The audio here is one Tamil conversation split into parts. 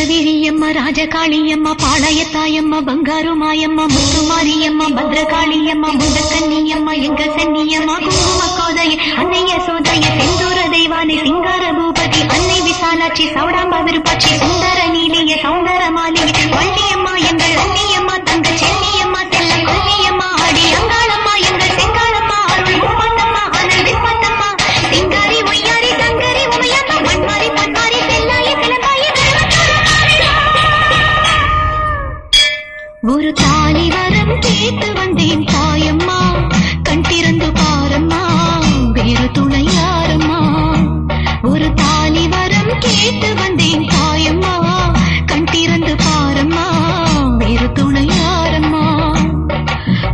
வீரியம்மா ராஜகாளியம்மா பாளையத்தாயம்மா பங்காரு மாயம்மா முத்துமாரியம்மா பத்ரகாளியம்மா முதக்கன்னியம்மா எங்க சன்னியம்மா குங்கும கோதைய அன்னைய சோதைய செந்தூர தெய்வானை சிங்கார பூபதி அன்னை விசாலாட்சி சௌடாம்பா விருப்பாட்சி சுந்தர நீலிய சௌந்தர மாலிகை வள்ளியம்மா எங்கள் அன்னியம்மா தங்க சென்னியம்மா தெல்ல கொல்லியம்மா அடி அங்காளம்மா எங்கள் செங்காளம்மா அருள் முப்பத்தம்மா அனல் விப்பத்தம்மா சிங்காரி ஒய்யாரி சங்கரி உமையம்மா மண்மாரி பன்மாரி செல்லாய கிளம்பாய ஒரு தாலி வரம் கேட்டு வந்தேன் தாயம்மா கண் திறந்து பாரம்மா வேறு துணை யாரம்மா ஒரு தாலி வரம் கேட்டு வந்தேன் தாயம்மா கண் திறந்து பாரம்மா வேறு துணை யாரம்மா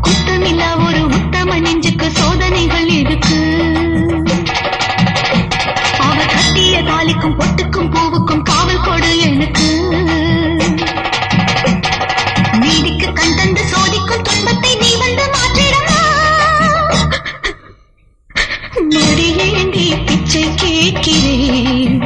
குத்தமில்லா ஒரு உத்தம நெஞ்சுக்கு சோதனைகள் இருக்கு அவர் கட்டிய தாலிக்கும் பொட்டுக்கும் பூவுக்கும் காவல் கொடு எனக்கு நீதிக்கு கண் தந்து சோதிக்கும் துன்பத்தை நீ வந்து மாற்றிடமா மடியேந்தி பிச்சை கேட்கிறேன்